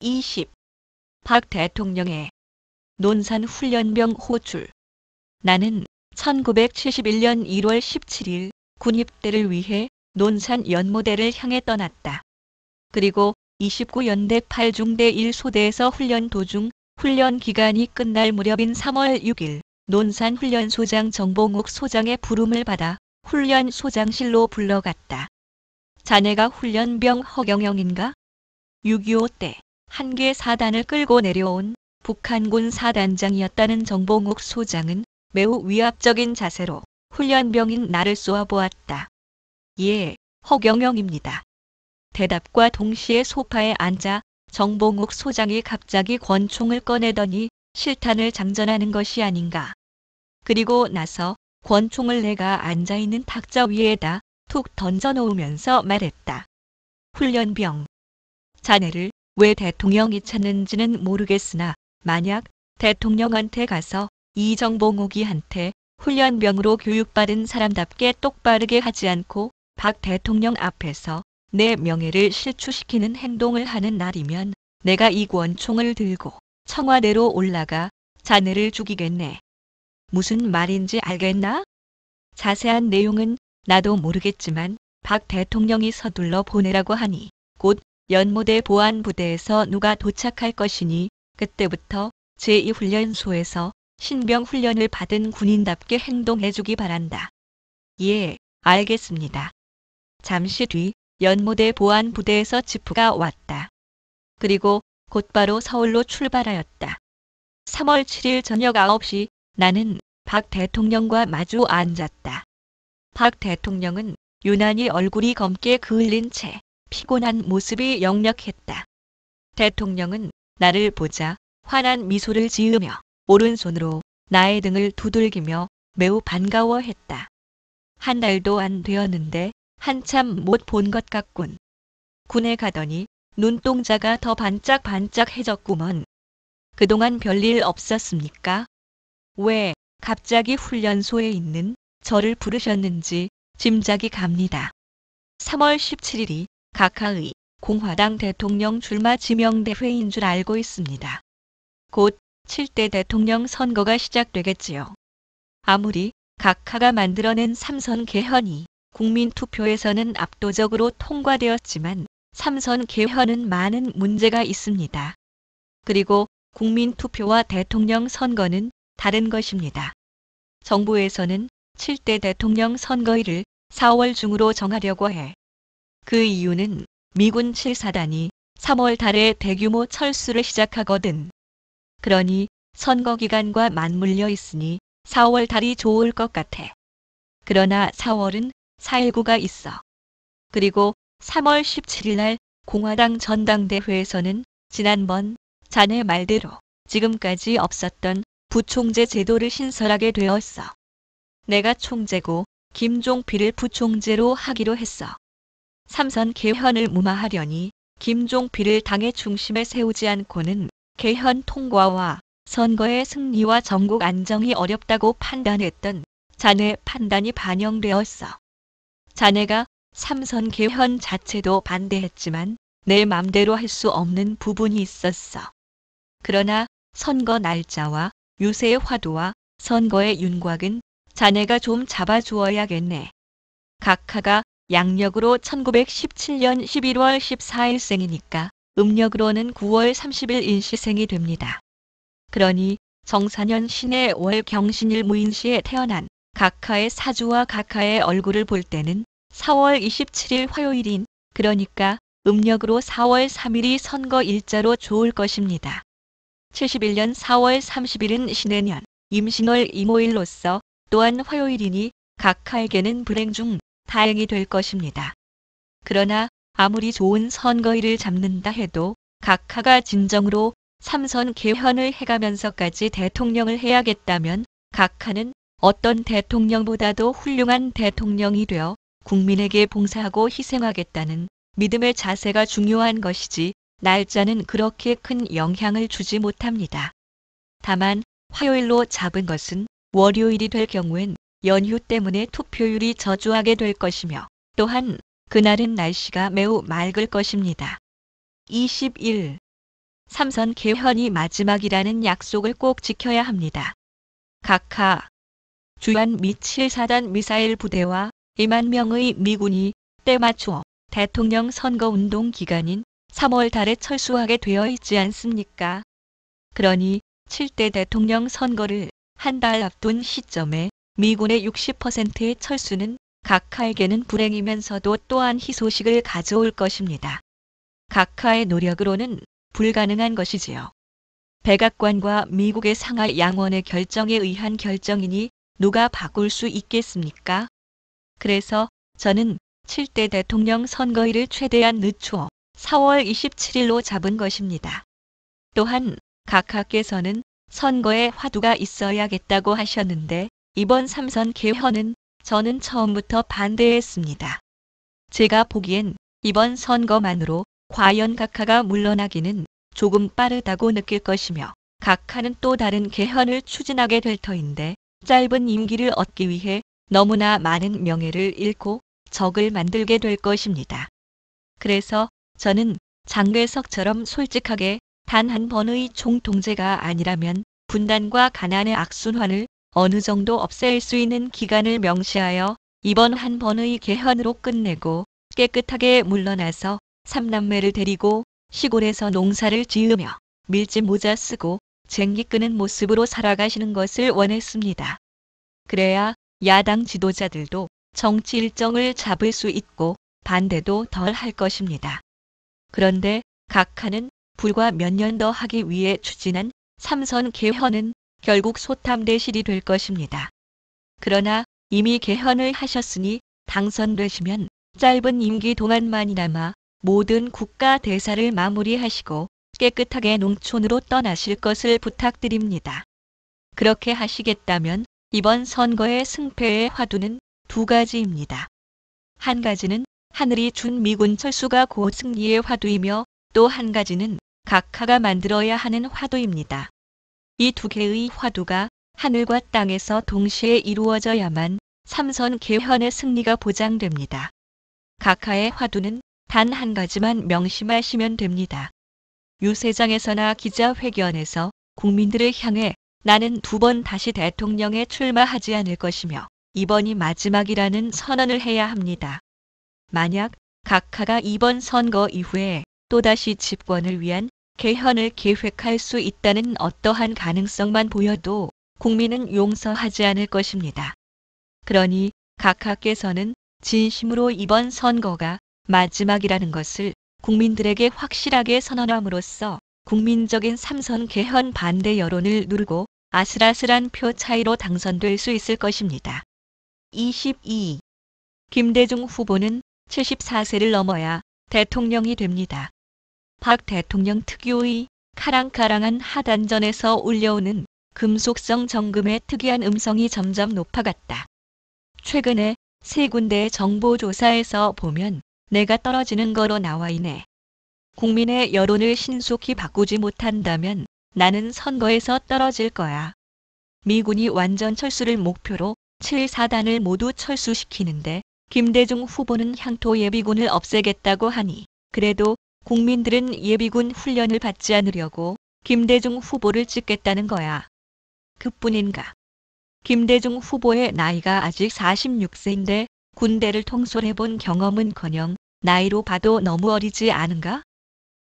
20. 박 대통령의 논산훈련병 호출. 나는 1971년 1월 17일 군입대를 위해 논산 연모대를 향해 떠났다. 그리고 29연대 8중대 1소대에서 훈련 도중 훈련 기간이 끝날 무렵인 3월 6일 논산 훈련소장 정봉욱 소장의 부름을 받아 훈련 소장실로 불러갔다. 자네가 훈련병 허경영인가? 6.25 때 한개 사단을 끌고 내려온 북한군 사단장이었다는 정봉욱 소장은 매우 위압적인 자세로 훈련병인 나를 쏘아보았다. 예, 허경영입니다. 대답과 동시에 소파에 앉아 정봉욱 소장이 갑자기 권총을 꺼내더니 실탄을 장전하는 것이 아닌가. 그리고 나서 권총을 내가 앉아있는 탁자 위에다 툭 던져놓으면서 말했다. 훈련병. 자네를 왜 대통령이 찾는지는 모르겠으나 만약 대통령한테 가서 이정봉욱이한테 훈련병으로 교육받은 사람답게 똑바르게 하지 않고 박 대통령 앞에서 내 명예를 실추시키는 행동을 하는 날이면 내가 이 권총을 들고 청와대로 올라가 자네를 죽이겠네. 무슨 말인지 알겠나? 자세한 내용은 나도 모르겠지만 박 대통령이 서둘러 보내라고 하니 곧 연모대 보안부대에서 누가 도착할 것이니 그때부터 제2훈련소에서 신병 훈련을 받은 군인답게 행동해주기 바란다. 예, 알겠습니다. 잠시 뒤 연모대 보안부대에서 지프가 왔다. 그리고 곧바로 서울로 출발하였다. 3월 7일 저녁 9시 나는 박 대통령과 마주 앉았다. 박 대통령은 유난히 얼굴이 검게 그을린 채 피곤한 모습이 역력했다. 대통령은 나를 보자 환한 미소를 지으며 오른손으로 나의 등을 두들기며 매우 반가워했다. 한 달도 안 되었는데 한참 못 본 것 같군. 군에 가더니 눈동자가 더 반짝반짝해졌구먼. 그동안 별일 없었습니까? 왜 갑자기 훈련소에 있는 저를 부르셨는지 짐작이 갑니다. 3월 17일이 각하의 공화당 대통령 출마 지명대회인 줄 알고 있습니다. 곧 7대 대통령 선거가 시작되겠지요. 아무리 각하가 만들어낸 삼선 개헌이 국민투표에서는 압도적으로 통과되었지만 삼선 개헌은 많은 문제가 있습니다. 그리고 국민투표와 대통령 선거는 다른 것입니다. 정부에서는 7대 대통령 선거일을 4월 중으로 정하려고 해. 그 이유는 미군 7사단이 3월 달에 대규모 철수를 시작하거든. 그러니 선거 기간과 맞물려 있으니 4월 달이 좋을 것 같아. 그러나 4월은 4.19가 있어. 그리고 3월 17일 날 공화당 전당대회에서는 지난번 자네 말대로 지금까지 없었던 부총재 제도를 신설하게 되었어. 내가 총재고 김종필을 부총재로 하기로 했어. 삼선 개헌을 무마하려니 김종필을 당의 중심에 세우지 않고는 개헌 통과와 선거의 승리와 전국 안정이 어렵다고 판단했던 자네 판단이 반영되었어. 자네가 삼선 개헌 자체도 반대했지만 내 맘대로 할 수 없는 부분이 있었어. 그러나 선거 날짜와 유세의 화두와 선거의 윤곽은 자네가 좀 잡아주어야겠네. 각하가 양력으로 1917년 11월 14일 생이니까 음력으로는 9월 30일 인시생이 됩니다. 그러니 정사년 신의 월 경신일 무인시에 태어난 각하의 사주와 각하의 얼굴을 볼 때는 4월 27일 화요일인 그러니까 음력으로 4월 3일이 선거 일자로 좋을 것입니다. 71년 4월 30일은 신해년 임신월 이모일로서 또한 화요일이니 각하에게는 불행 중 다행이 될 것입니다. 그러나 아무리 좋은 선거일을 잡는다 해도 각하가 진정으로 삼선 개헌을 해가면서까지 대통령을 해야겠다면 각하는 어떤 대통령보다도 훌륭한 대통령이 되어 국민에게 봉사하고 희생하겠다는 믿음의 자세가 중요한 것이지 날짜는 그렇게 큰 영향을 주지 못합니다. 다만 화요일로 잡은 것은 월요일이 될 경우엔 연휴 때문에 투표율이 저조하게 될 것이며 또한 그날은 날씨가 매우 맑을 것입니다. 21. 삼선 개헌이 마지막이라는 약속을 꼭 지켜야 합니다. 각하, 주한 미 7사단 미사일 부대와 2만 명의 미군이 때맞추어 대통령 선거운동 기간인 3월 달에 철수하게 되어 있지 않습니까? 그러니 7대 대통령 선거를 한 달 앞둔 시점에 미군의 60%의 철수는 각하에게는 불행이면서도 또한 희소식을 가져올 것입니다. 각하의 노력으로는 불가능한 것이지요. 백악관과 미국의 상하 양원의 결정에 의한 결정이니 누가 바꿀 수 있겠습니까? 그래서 저는 7대 대통령 선거일을 최대한 늦추어 4월 27일로 잡은 것입니다. 또한 각하께서는 선거에 화두가 있어야겠다고 하셨는데 이번 삼선 개헌은 저는 처음부터 반대했습니다. 제가 보기엔 이번 선거만으로 과연 각하가 물러나기는 조금 빠르다고 느낄 것이며 각하는 또 다른 개헌을 추진하게 될 터인데 짧은 임기를 얻기 위해 너무나 많은 명예를 잃고 적을 만들게 될 것입니다. 그래서 저는 장괴석처럼 솔직하게 단 한 번의 총통제가 아니라면 분단과 가난의 악순환을 어느 정도 없앨 수 있는 기간을 명시하여 이번 한 번의 개헌으로 끝내고 깨끗하게 물러나서 삼남매를 데리고 시골에서 농사를 지으며 밀짚 모자 쓰고 쟁기 끄는 모습으로 살아가시는 것을 원했습니다. 그래야 야당 지도자들도 정치 일정을 잡을 수 있고 반대도 덜 할 것입니다. 그런데 각하는 불과 몇 년 더 하기 위해 추진한 삼선 개헌은 결국 소탐대실이 될 것입니다. 그러나 이미 개헌을 하셨으니 당선되시면 짧은 임기 동안만이나마 모든 국가 대사를 마무리하시고 깨끗하게 농촌으로 떠나실 것을 부탁드립니다. 그렇게 하시겠다면 이번 선거의 승패의 화두는 두 가지입니다. 한 가지는 하늘이 준 미군 철수가 곧 승리의 화두이며 또 한 가지는 각하가 만들어야 하는 화두입니다. 이 두 개의 화두가 하늘과 땅에서 동시에 이루어져야만 삼선 개헌의 승리가 보장됩니다. 각하의 화두는 단 한 가지만 명심하시면 됩니다. 유세장에서나 기자회견에서 국민들을 향해 나는 2번 다시 대통령에 출마하지 않을 것이며 이번이 마지막이라는 선언을 해야 합니다. 만약 각하가 이번 선거 이후에 또다시 집권을 위한 개헌을 계획할 수 있다는 어떠한 가능성만 보여도 국민은 용서하지 않을 것입니다. 그러니 각하께서는 진심으로 이번 선거가 마지막이라는 것을 국민들에게 확실하게 선언함으로써 국민적인 삼선 개헌 반대 여론을 누르고 아슬아슬한 표 차이로 당선될 수 있을 것입니다. 22. 김대중 후보는 74세를 넘어야 대통령이 됩니다. 박 대통령 특유의 카랑카랑한 하단전에서 울려오는 금속성 정금의 특이한 음성이 점점 높아갔다. 최근에 3군데의 정보조사에서 보면 내가 떨어지는 거로 나와 있네. 국민의 여론을 신속히 바꾸지 못한다면 나는 선거에서 떨어질 거야. 미군이 완전 철수를 목표로 7사단을 모두 철수시키는데 김대중 후보는 향토 예비군을 없애겠다고 하니 그래도 국민들은 예비군 훈련을 받지 않으려고 김대중 후보를 찍겠다는 거야. 그뿐인가. 김대중 후보의 나이가 아직 46세인데 군대를 통솔해본 경험은커녕 나이로 봐도 너무 어리지 않은가?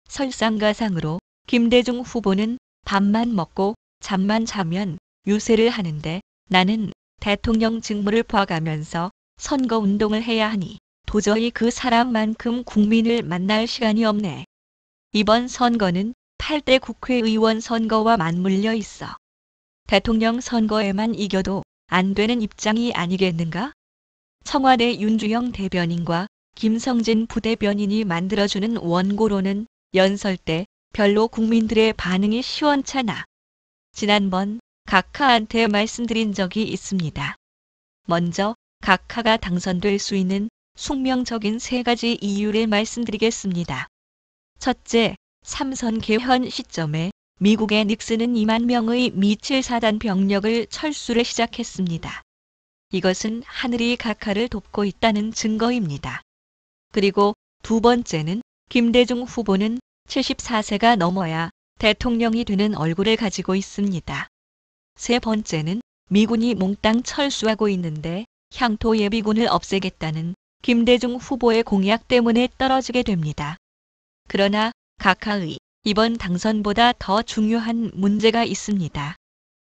설상가상으로 김대중 후보는 밥만 먹고 잠만 자면 유세를 하는데 나는 대통령 직무를 봐가면서 선거운동을 해야 하니 도저히 그 사람만큼 국민을 만날 시간이 없네. 이번 선거는 8대 국회의원 선거와 맞물려 있어. 대통령 선거에만 이겨도 안 되는 입장이 아니겠는가? 청와대 윤주영 대변인과 김성진 부대변인이 만들어주는 원고로는 연설 때 별로 국민들의 반응이 시원찮아. 지난번 각하한테 말씀드린 적이 있습니다. 먼저 각하가 당선될 수 있는 숙명적인 3가지 이유를 말씀드리겠습니다. 첫째, 삼선 개헌 시점에 미국의 닉슨은 2만 명의 미 7사단 병력을 철수를 시작했습니다. 이것은 하늘이 각하를 돕고 있다는 증거입니다. 그리고 두 번째는 김대중 후보는 74세가 넘어야 대통령이 되는 얼굴을 가지고 있습니다. 세 번째는 미군이 몽땅 철수하고 있는데 향토 예비군을 없애겠다는 김대중 후보의 공약 때문에 떨어지게 됩니다. 그러나 각하의 이번 당선보다 더 중요한 문제가 있습니다.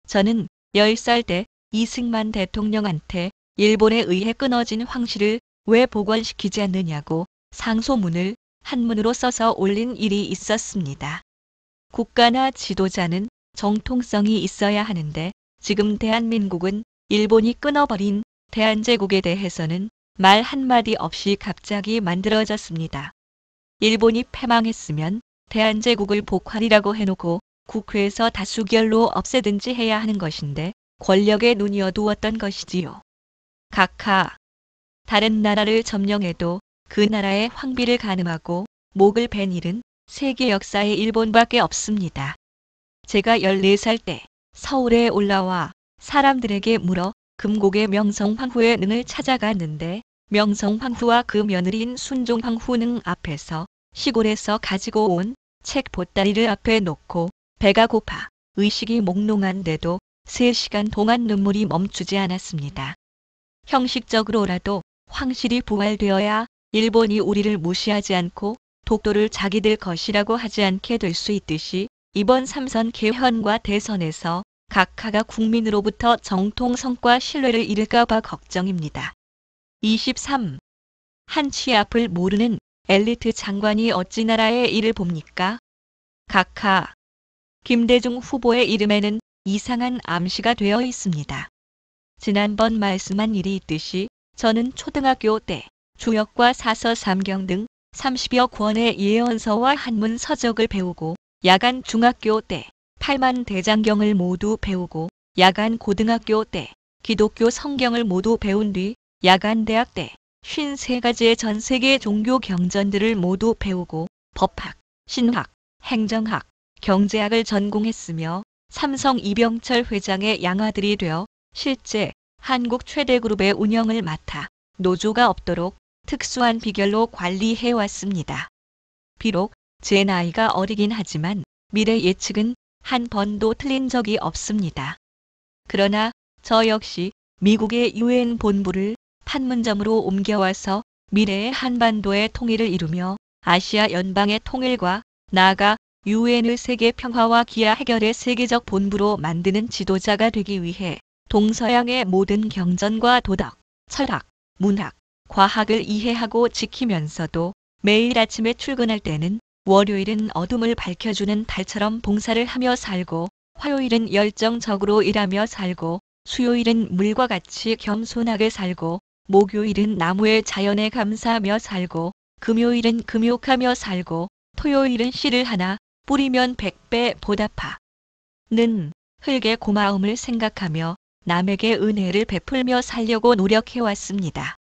저는 10살 때 이승만 대통령한테 일본에 의해 끊어진 황실을 왜 복원시키지 않느냐고 상소문을 한문으로 써서 올린 일이 있었습니다. 국가나 지도자는 정통성이 있어야 하는데 지금 대한민국은 일본이 끊어버린 대한제국에 대해서는 말 한마디 없이 갑자기 만들어졌습니다. 일본이 패망했으면 대한제국을 복환이라고 해놓고 국회에서 다수결로 없애든지 해야 하는 것인데 권력의 눈이 어두웠던 것이지요. 각하. 다른 나라를 점령해도 그 나라의 황비를 가늠하고 목을 벤 일은 세계 역사에 일본밖에 없습니다. 제가 14살 때 서울에 올라와 사람들에게 물어 금곡의 명성황후의 능을 찾아갔는데 명성황후와 그 며느리인 순종황후는 앞에서 시골에서 가지고 온 책 보따리를 앞에 놓고 배가 고파 의식이 몽롱한데도 3시간 동안 눈물이 멈추지 않았습니다. 형식적으로라도 황실이 부활되어야 일본이 우리를 무시하지 않고 독도를 자기들 것이라고 하지 않게 될 수 있듯이 이번 3선 개헌과 대선에서 각하가 국민으로부터 정통성과 신뢰를 잃을까 봐 걱정입니다. 23. 한치 앞을 모르는 엘리트 장관이 어찌 나라의 일을 봅니까? 각하. 김대중 후보의 이름에는 이상한 암시가 되어 있습니다. 지난번 말씀한 일이 있듯이 저는 초등학교 때 주역과 사서 삼경 등 30여 권의 예언서와 한문 서적을 배우고 야간 중학교 때 8만 대장경을 모두 배우고 야간 고등학교 때 기독교 성경을 모두 배운 뒤 야간 대학 때 53가지의 전 세계 종교 경전들을 모두 배우고 법학, 신학, 행정학, 경제학을 전공했으며 삼성 이병철 회장의 양아들이 되어 실제 한국 최대 그룹의 운영을 맡아 노조가 없도록 특수한 비결로 관리해왔습니다. 비록 제 나이가 어리긴 하지만 미래 예측은 한 번도 틀린 적이 없습니다. 그러나 저 역시 미국의 유엔 본부를 판문점으로 옮겨와서 미래의 한반도의 통일을 이루며 아시아 연방의 통일과 나아가 유엔을 세계 평화와 기아 해결의 세계적 본부로 만드는 지도자가 되기 위해 동서양의 모든 경전과 도덕, 철학, 문학, 과학을 이해하고 지키면서도 매일 아침에 출근할 때는 월요일은 어둠을 밝혀주는 달처럼 봉사를 하며 살고 화요일은 열정적으로 일하며 살고 수요일은 물과 같이 겸손하게 살고 목요일은 나무의 자연에 감사하며 살고 금요일은 금욕하며 살고 토요일은 씨를 하나 뿌리면 100배 보답하는 흙의 고마움을 생각하며 남에게 은혜를 베풀며 살려고 노력해왔습니다.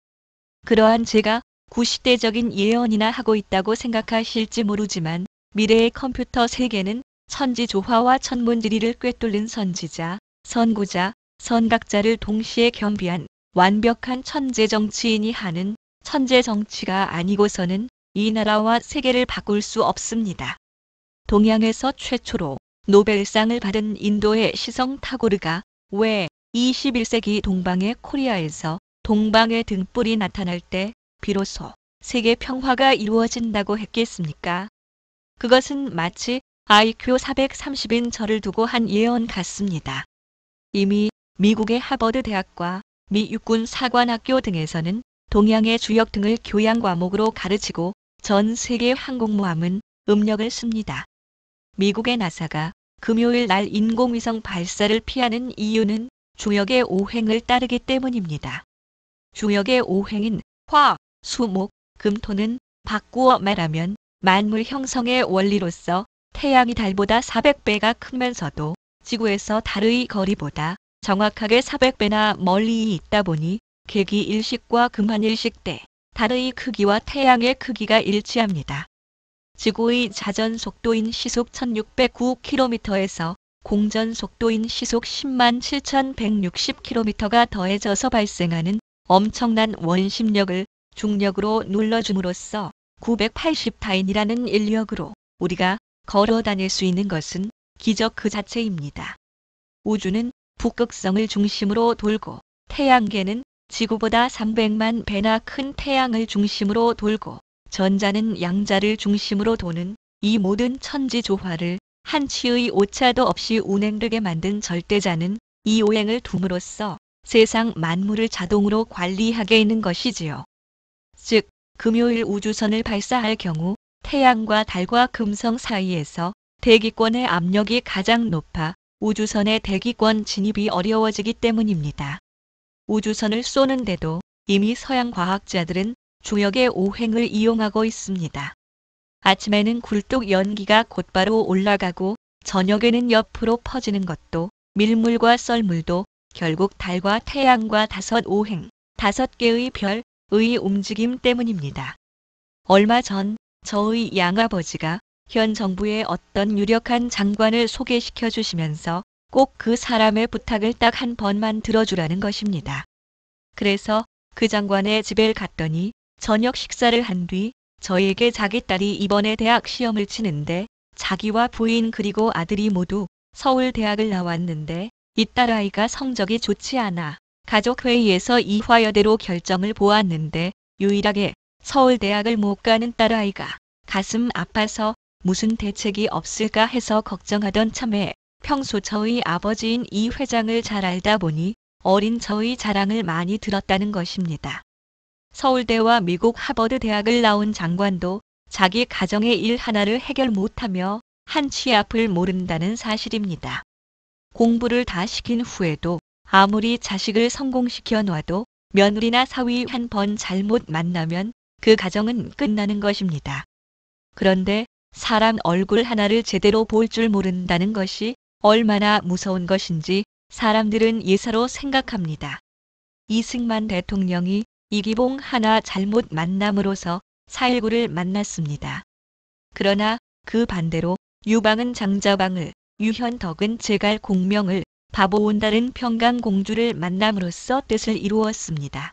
그러한 제가 구시대적인 예언이나 하고 있다고 생각하실지 모르지만 미래의 컴퓨터 세계는 천지조화와 천문지리를 꿰뚫는 선지자, 선구자, 선각자를 동시에 겸비한 완벽한 천재정치인이 하는 천재정치가 아니고서는 이 나라와 세계를 바꿀 수 없습니다. 동양에서 최초로 노벨상을 받은 인도의 시성 타고르가 왜 21세기 동방의 코리아에서 동방의 등불이 나타날 때 비로소 세계 평화가 이루어진다고 했겠습니까? 그것은 마치 IQ 430인 저를 두고 한 예언 같습니다. 이미 미국의 하버드 대학과 미 육군 사관학교 등에서는 동양의 주역 등을 교양 과목으로 가르치고 전 세계 항공모함은 음력을 씁니다. 미국의 나사가 금요일 날 인공위성 발사를 피하는 이유는 주역의 오행을 따르기 때문입니다. 주역의 오행인 화, 수, 목, 금, 토는 바꾸어 말하면 만물 형성의 원리로서 태양이 달보다 400배가 크면서도 지구에서 달의 거리보다 정확하게 400배나 멀리 있다 보니 계기 일식과 금한 일식 때 달의 크기와 태양의 크기가 일치합니다. 지구의 자전 속도인 시속 1609km에서 공전 속도인 시속 10만 7160km가 더해져서 발생하는 엄청난 원심력을 중력으로 눌러줌으로써 980타인이라는 인력으로 우리가 걸어 다닐 수 있는 것은 기적 그 자체입니다. 우주는 북극성을 중심으로 돌고 태양계는 지구보다 300만 배나 큰 태양을 중심으로 돌고 전자는 양자를 중심으로 도는 이 모든 천지조화를 한치의 오차도 없이 운행되게 만든 절대자는 이 오행을 둠으로써 세상 만물을 자동으로 관리하게 있는 것이지요. 즉, 금요일 우주선을 발사할 경우 태양과 달과 금성 사이에서 대기권의 압력이 가장 높아 우주선의 대기권 진입이 어려워지기 때문입니다. 우주선을 쏘는데도 이미 서양 과학자들은 주역의 오행을 이용하고 있습니다. 아침에는 굴뚝 연기가 곧바로 올라가고 저녁에는 옆으로 퍼지는 것도 밀물과 썰물도 결국 달과 태양과 다섯 오행, 5개의 별의 움직임 때문입니다. 얼마 전 저의 양아버지가 현 정부의 어떤 유력한 장관을 소개시켜 주시면서 꼭 그 사람의 부탁을 딱 한 번만 들어주라는 것입니다. 그래서 그 장관의 집에 갔더니 저녁 식사를 한 뒤 저에게 자기 딸이 이번에 대학 시험을 치는데 자기와 부인 그리고 아들이 모두 서울대학을 나왔는데 이 딸아이가 성적이 좋지 않아 가족회의에서 이화여대로 결정을 보았는데 유일하게 서울대학을 못 가는 딸아이가 가슴 아파서 무슨 대책이 없을까 해서 걱정하던 참에 평소 저희 아버지인 이 회장을 잘 알다 보니 어린 저의 자랑을 많이 들었다는 것입니다. 서울대와 미국 하버드 대학을 나온 장관도 자기 가정의 일 하나를 해결 못하며 한치 앞을 모른다는 사실입니다. 공부를 다 시킨 후에도 아무리 자식을 성공시켜 놔도 며느리나 사위 한 번 잘못 만나면 그 가정은 끝나는 것입니다. 그런데 사람 얼굴 하나를 제대로 볼 줄 모른다는 것이 얼마나 무서운 것인지 사람들은 예사로 생각합니다. 이승만 대통령이 이기봉 하나 잘못 만남으로써 4.19를 만났습니다. 그러나 그 반대로 유방은 장자방을, 유현덕은 제갈 공명을, 바보온달은 평강공주를 만남으로써 뜻을 이루었습니다.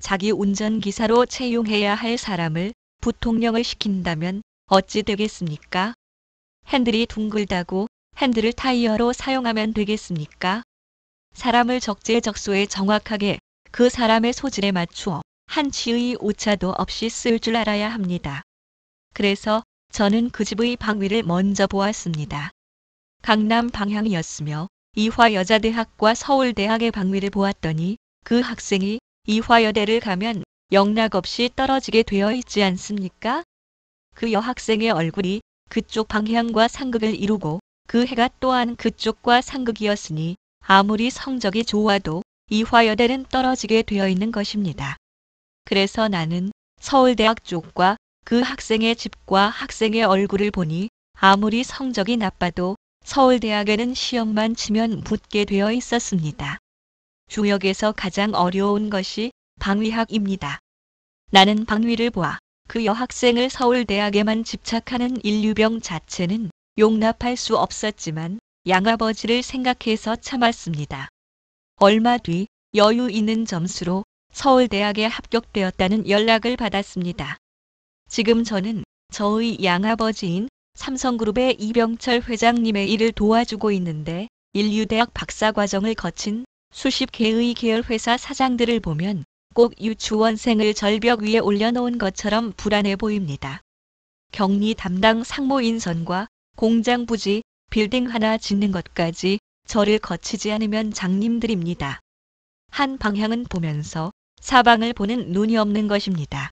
자기 운전기사로 채용해야 할 사람을 부통령을 시킨다면 어찌 되겠습니까? 핸들이 둥글다고 핸들을 타이어로 사용하면 되겠습니까? 사람을 적재적소에 정확하게 그 사람의 소질에 맞추어 한치의 오차도 없이 쓸 줄 알아야 합니다. 그래서 저는 그 집의 방위를 먼저 보았습니다. 강남 방향이었으며 이화여자대학과 서울대학의 방위를 보았더니 그 학생이 이화여대를 가면 영락없이 떨어지게 되어 있지 않습니까? 그 여학생의 얼굴이 그쪽 방향과 상극을 이루고 그 해가 또한 그쪽과 상극이었으니 아무리 성적이 좋아도 이화여대는 떨어지게 되어 있는 것입니다. 그래서 나는 서울대학 쪽과 그 학생의 집과 학생의 얼굴을 보니 아무리 성적이 나빠도 서울대학에는 시험만 치면 붙게 되어 있었습니다. 주역에서 가장 어려운 것이 방위학입니다. 나는 방위를 보아 그 여학생을 서울대학에만 집착하는 인류병 자체는 용납할 수 없었지만 양아버지를 생각해서 참았습니다. 얼마 뒤 여유 있는 점수로 서울대학에 합격되었다는 연락을 받았습니다. 지금 저는 저의 양아버지인 삼성그룹의 이병철 회장님의 일을 도와주고 있는데 인류대학 박사과정을 거친 수십 개의 계열회사 사장들을 보면 꼭 유치원생을 절벽 위에 올려놓은 것처럼 불안해 보입니다. 격리 담당 상무 인선과 공장 부지, 빌딩 하나 짓는 것까지 저를 거치지 않으면 장님들입니다. 한 방향은 보면서 사방을 보는 눈이 없는 것입니다.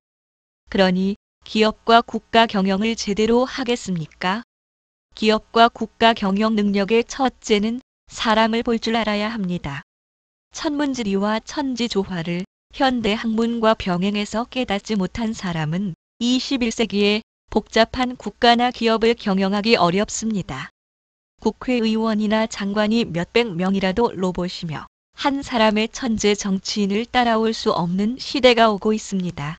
그러니 기업과 국가 경영을 제대로 하겠습니까? 기업과 국가 경영 능력의 첫째는 사람을 볼 줄 알아야 합니다. 천문지리와 천지조화를 현대 학문과 병행해서 깨닫지 못한 사람은 21세기에 복잡한 국가나 기업을 경영하기 어렵습니다. 국회의원이나 장관이 몇백 명이라도 로봇이며 한 사람의 천재 정치인을 따라올 수 없는 시대가 오고 있습니다.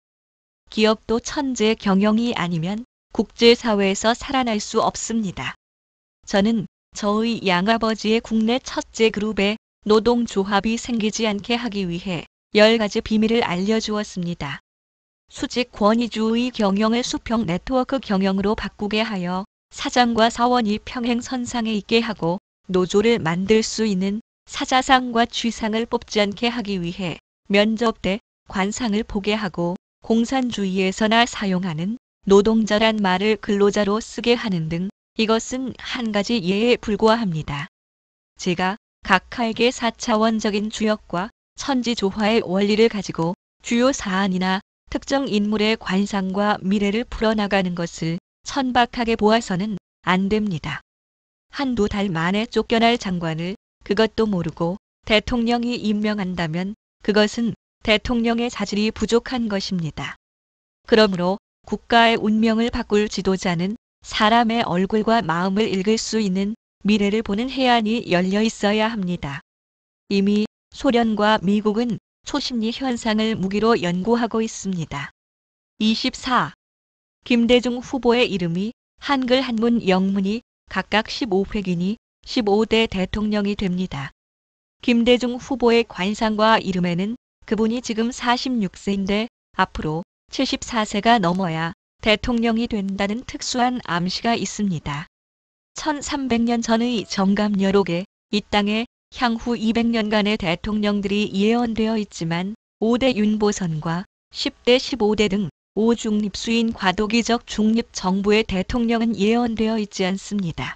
기업도 천재 경영이 아니면 국제사회에서 살아날 수 없습니다. 저는 저의 양아버지의 국내 첫째 그룹에 노동조합이 생기지 않게 하기 위해 10가지 비밀을 알려주었습니다. 수직 권위주의 경영을 수평 네트워크 경영으로 바꾸게 하여 사장과 사원이 평행선상에 있게 하고 노조를 만들 수 있는 사자상과 쥐상을 뽑지 않게 하기 위해 면접 때 관상을 보게 하고 공산주의에서나 사용하는 노동자란 말을 근로자로 쓰게 하는 등 이것은 한 가지 예에 불과합니다. 제가 각하에게 4차원적인 주역과 천지조화의 원리를 가지고 주요 사안이나 특정 인물의 관상과 미래를 풀어나가는 것을 천박하게 보아서는 안 됩니다. 한두 달 만에 쫓겨날 장관을 그것도 모르고 대통령이 임명한다면 그것은 대통령의 자질이 부족한 것입니다. 그러므로 국가의 운명을 바꿀 지도자는 사람의 얼굴과 마음을 읽을 수 있는 미래를 보는 해안이 열려 있어야 합니다. 이미 소련과 미국은 초심리 현상을 무기로 연구하고 있습니다. 24. 김대중 후보의 이름이 한글 한문 영문이 각각 15획이니 15대 대통령이 됩니다. 김대중 후보의 관상과 이름에는 그분이 지금 46세인데 앞으로 74세가 넘어야 대통령이 된다는 특수한 암시가 있습니다. 1300년 전의 정감여록에 이 땅에 향후 200년간의 대통령들이 예언되어 있지만 5대 윤보선과 10대 15대 등 5중립수인 과도기적 중립정부의 대통령은 예언되어 있지 않습니다.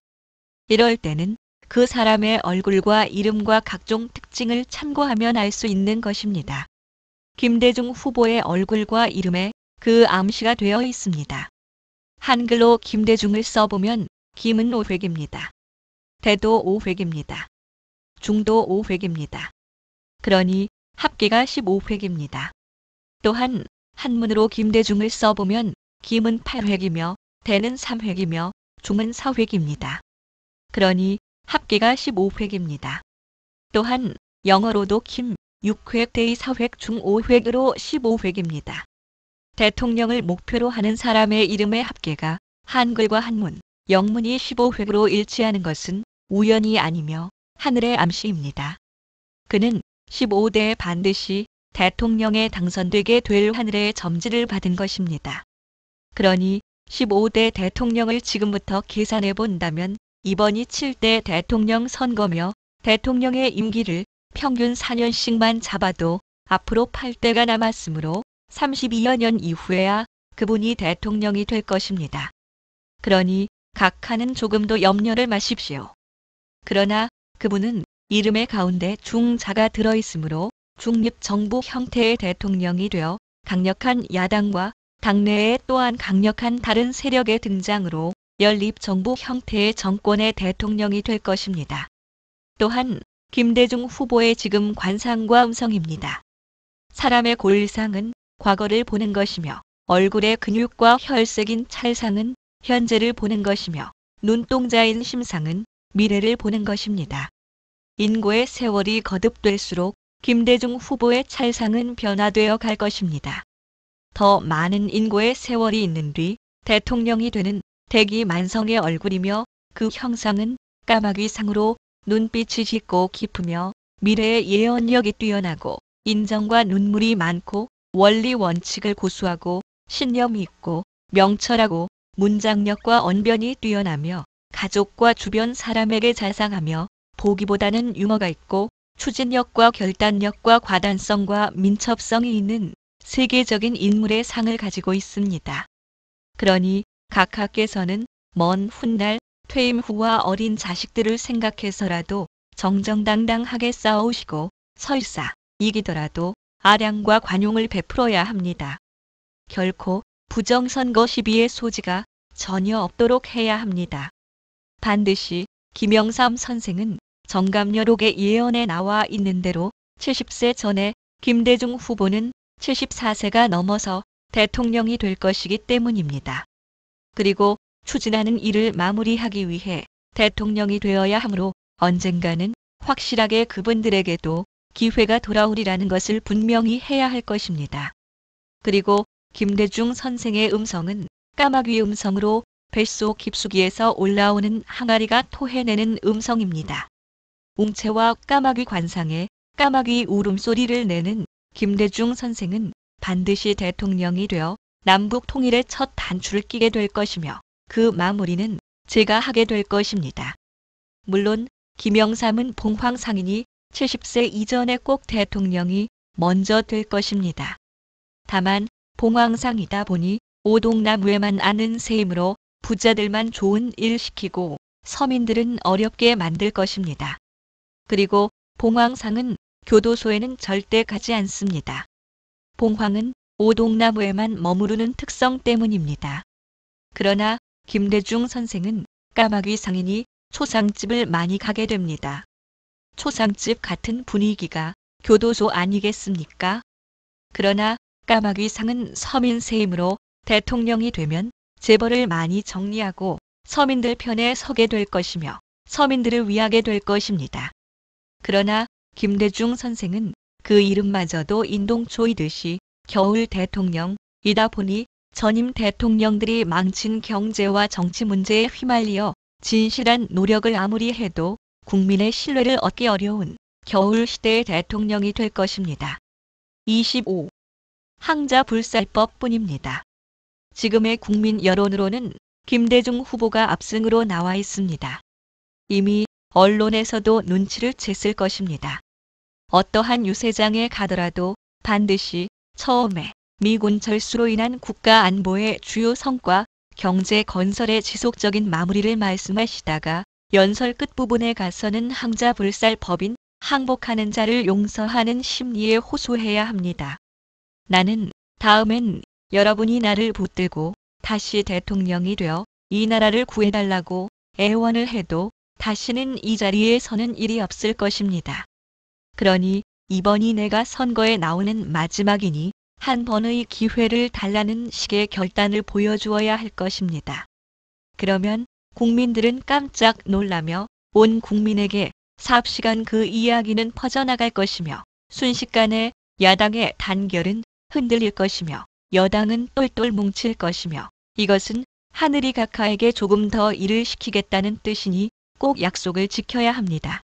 이럴 때는 그 사람의 얼굴과 이름과 각종 특징을 참고하면 알 수 있는 것입니다. 김대중 후보의 얼굴과 이름에 그 암시가 되어 있습니다. 한글로 김대중을 써보면 김은 5획입니다. 대도 5획입니다. 중도 5획입니다. 그러니 합계가 15획입니다. 또한 한문으로 김대중을 써보면 김은 8획이며 대는 3획이며 중은 4획입니다. 그러니 합계가 15획입니다. 또한 영어로도 김 6획 대의 4획 중 5획으로 15획입니다. 대통령을 목표로 하는 사람의 이름의 합계가 한글과 한문, 영문이 15획으로 일치하는 것은 우연이 아니며 하늘의 암시입니다. 그는 15대에 반드시 대통령에 당선되게 될 하늘의 점지를 받은 것입니다. 그러니 15대 대통령을 지금부터 계산해 본다면 이번이 7대 대통령 선거며 대통령의 임기를 평균 4년씩만 잡아도 앞으로 8대가 남았으므로 32여 년 이후에야 그분이 대통령이 될 것입니다. 그러니 각하는 조금도 염려를 마십시오. 그러나 그분은 이름의 가운데 중자가 들어있으므로 중립정부 형태의 대통령이 되어 강력한 야당과 당내에 또한 강력한 다른 세력의 등장으로 연립정부 형태의 정권의 대통령이 될 것입니다. 또한 김대중 후보의 지금 관상과 음성입니다. 사람의 골상은 과거를 보는 것이며 얼굴의 근육과 혈색인 찰상은 현재를 보는 것이며 눈동자인 심상은 미래를 보는 것입니다. 인고의 세월이 거듭될수록 김대중 후보의 찰상은 변화되어 갈 것입니다. 더 많은 인고의 세월이 있는 뒤 대통령이 되는 대기 만성의 얼굴이며 그 형상은 까마귀상으로 눈빛이 짙고 깊으며 미래의 예언력이 뛰어나고 인정과 눈물이 많고 원리 원칙을 고수하고 신념이 있고 명철하고 문장력과 언변이 뛰어나며 가족과 주변 사람에게 자상하며 보기보다는 유머가 있고 추진력과 결단력과 과단성과 민첩성이 있는 세계적인 인물의 상을 가지고 있습니다. 그러니 각하께서는 먼 훗날 퇴임 후와 어린 자식들을 생각해서라도 정정당당하게 싸우시고 설사 이기더라도 아량과 관용을 베풀어야 합니다. 결코 부정선거 시비의 소지가 전혀 없도록 해야 합니다. 반드시 김영삼 선생은 정감여록의 예언에 나와 있는 대로 70세 전에 김대중 후보는 74세가 넘어서 대통령이 될 것이기 때문입니다. 그리고 추진하는 일을 마무리하기 위해 대통령이 되어야 하므로 언젠가는 확실하게 그분들에게도 기회가 돌아오리라는 것을 분명히 해야 할 것입니다. 그리고 김대중 선생의 음성은 까마귀 음성으로 뱃속 깊숙이에서 올라오는 항아리가 토해내는 음성입니다. 웅채와 까마귀 관상에 까마귀 울음소리를 내는 김대중 선생은 반드시 대통령이 되어 남북 통일의 첫 단추를 끼게 될 것이며 그 마무리는 제가 하게 될 것입니다. 물론 김영삼은 봉황상인이 70세 이전에 꼭 대통령이 먼저 될 것입니다. 다만 봉황상이다 보니 오동나무에만 아는 셈으로 부자들만 좋은 일 시키고 서민들은 어렵게 만들 것입니다. 그리고 봉황상은 교도소에는 절대 가지 않습니다. 봉황은 오동나무에만 머무르는 특성 때문입니다. 그러나 김대중 선생은 까마귀 상인이 초상집을 많이 가게 됩니다. 초상집 같은 분위기가 교도소 아니겠습니까? 그러나 까마귀 상은 서민 세임으로 대통령이 되면 재벌을 많이 정리하고 서민들 편에 서게 될 것이며 서민들을 위하게 될 것입니다. 그러나 김대중 선생은 그 이름마저도 인동초이듯이 겨울 대통령이다 보니 전임 대통령들이 망친 경제와 정치 문제에 휘말려 진실한 노력을 아무리 해도 국민의 신뢰를 얻기 어려운 겨울 시대의 대통령이 될 것입니다. 25. 항자불살법뿐입니다. 지금의 국민 여론으로는 김대중 후보가 압승으로 나와 있습니다. 이미 언론에서도 눈치를 챘을 것입니다. 어떠한 유세장에 가더라도 반드시 처음에 미군 철수로 인한 국가 안보의 주요 성과, 경제 건설의 지속적인 마무리를 말씀하시다가 연설 끝부분에 가서는 항자불살법인 항복하는 자를 용서하는 심리에 호소해야 합니다. 나는 다음엔 여러분이 나를 붙들고 다시 대통령이 되어 이 나라를 구해달라고 애원을 해도 다시는 이 자리에 서는 일이 없을 것입니다. 그러니 이번이 내가 선거에 나오는 마지막이니 한 번의 기회를 달라는 식의 결단을 보여주어야 할 것입니다. 그러면 국민들은 깜짝 놀라며 온 국민에게 삽시간 그 이야기는 퍼져나갈 것이며 순식간에 야당의 단결은 흔들릴 것이며 여당은 똘똘 뭉칠 것이며 이것은 하늘이 각하에게 조금 더 일을 시키겠다는 뜻이니 꼭 약속을 지켜야 합니다.